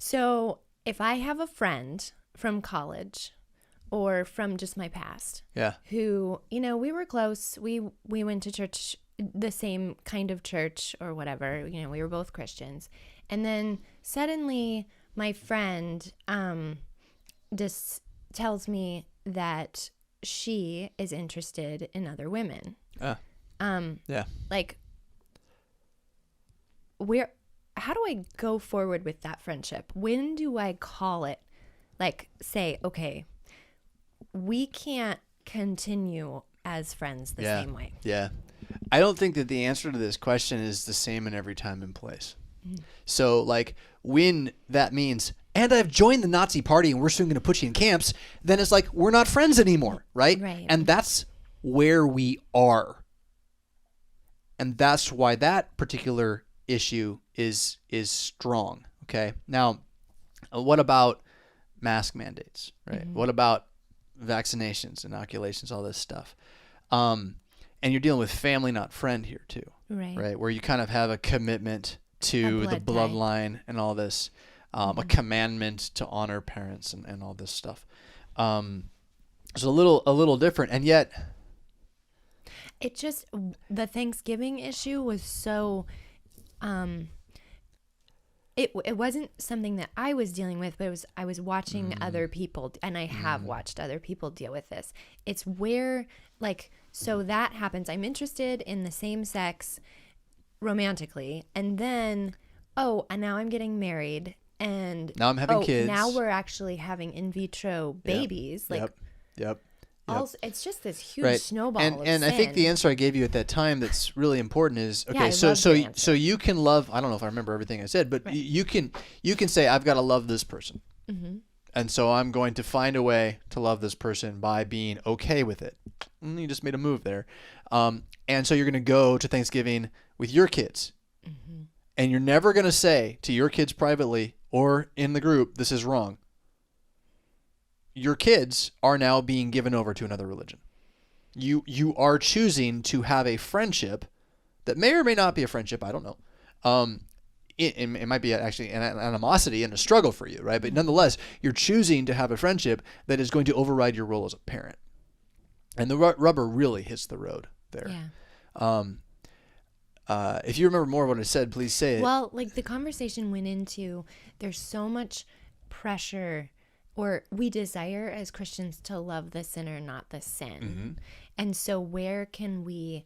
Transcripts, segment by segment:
So if I have a friend from college or from just my past, who, we were close. We went to church, the same kind of church or whatever. We were both Christians. And then suddenly my friend just tells me that she is interested in other women. Like, how do I go forward with that friendship? When do I call it, like, say, okay, we can't continue as friends the same way? Yeah. I don't think that the answer to this question is the same in every time and place. So, like, when that means, and I've joined the Nazi party and we're soon going to put you in camps, then it's like, we're not friends anymore, right? And that's where we are. And that's why that particular issue is strong, okay? Now, what about mask mandates, right? What about vaccinations, inoculations, all this stuff? And you're dealing with family, not friend here too, right? Where you kind of have a commitment to the bloodline and all this, a commandment to honor parents and all this stuff. It's a little different, and yet it just, the Thanksgiving issue was so, it wasn't something that I was dealing with, but I was watching other people, and I have watched other people deal with this. It's where, like, so that happens. I'm interested in the same sex romantically, and then, and now I'm getting married, and now I'm having kids. Now we're actually having in vitro babies. Yep. Also, it's just this huge snowball of and sin. I think the answer I gave you at that time that's really important is, okay, so you can love, I don't know if I remember everything I said, but you can say, I've got to love this person. And so I'm going to find a way to love this person by being okay with it. You just made a move there. And so you're going to go to Thanksgiving with your kids. And you're never going to say to your kids privately or in the group, this is wrong. Your kids are now being given over to another religion. You are choosing to have a friendship that may or may not be a friendship. I don't know. It might be actually an animosity and a struggle for you, right? But nonetheless, you're choosing to have a friendship that is going to override your role as a parent. And the rubber really hits the road there. If you remember more of what I said, please say it. Well, like, the conversation went into, there's so much pressure, or we desire as Christians to love the sinner, not the sin. And so where can we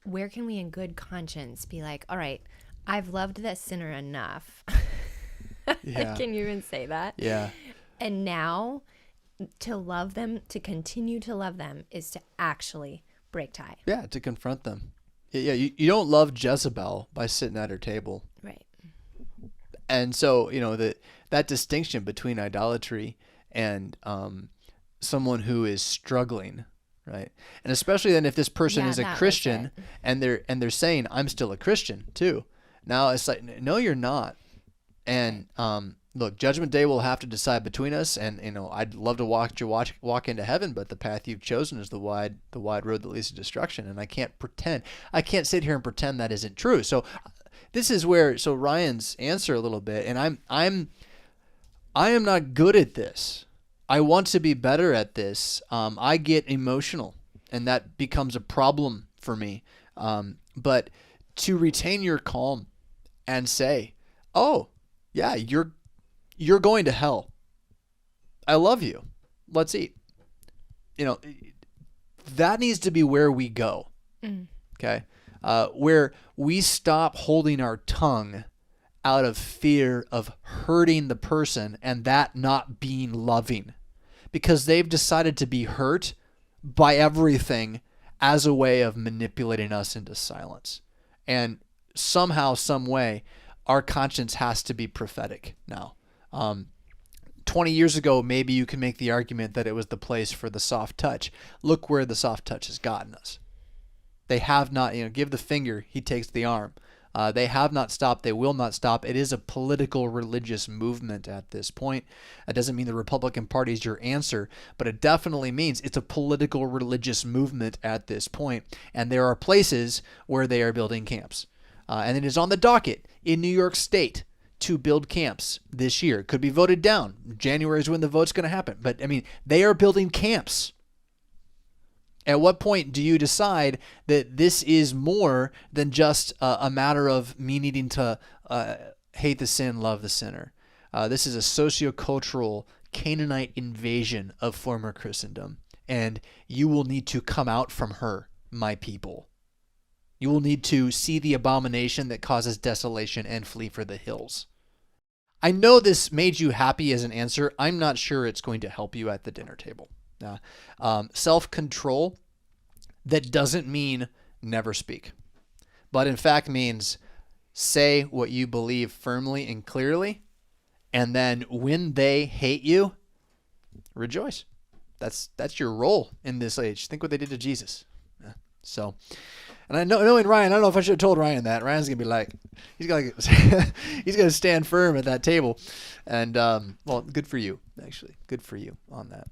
in good conscience be like, all right, I've loved that sinner enough. Can you even say that? Yeah. And now to love them, to continue to love them, is to actually break tie. Yeah, to confront them. Yeah, you don't love Jezebel by sitting at her table. Right. And so, that distinction between idolatry and someone who is struggling, right? And especially then if this person is a Christian and they're saying, I'm still a Christian too. Now it's like, no, you're not. And look, Judgment Day will have to decide between us. And I'd love to walk into heaven, but the path you've chosen is the wide road that leads to destruction. And I can't sit here and pretend that isn't true. So this is where Ryan's answer a little bit, and I am not good at this. I want to be better at this. I get emotional, and that becomes a problem for me. But to retain your calm and say, oh, yeah, you're going to hell. I love you. Let's eat. That needs to be where we go. Okay? Where we stop holding our tongue out of fear of hurting the person and that not being loving, because they've decided to be hurt by everything as a way of manipulating us into silence. And somehow, some way, our conscience has to be prophetic now. 20 years ago, maybe you can make the argument that it was the place for the soft touch. Look where the soft touch has gotten us. They have not, give the finger, he takes the arm. They have not stopped. They will not stop. It is a political, religious movement at this point. That doesn't mean the Republican Party is your answer, but it definitely means it's a political, religious movement at this point. And there are places where they are building camps. And it is on the docket in New York State to build camps this year. It could be voted down. January is when the vote's going to happen. But, I mean, they are building camps. At what point do you decide that this is more than just a matter of me needing to hate the sin, love the sinner? This is a sociocultural Canaanite invasion of former Christendom, and you will need to come out from her, my people. You will need to see the abomination that causes desolation and flee for the hills. I know this made you happy as an answer. I'm not sure it's going to help you at the dinner table. Self-control, that doesn't mean never speak, but in fact means say what you believe firmly and clearly, and then when they hate you, rejoice. That's your role in this age. Think what they did to Jesus. So, and I know in Ryan, I don't know if I should have told Ryan that. Ryan's gonna be like, he's gonna stand firm at that table, and well, good for you, actually, good for you on that.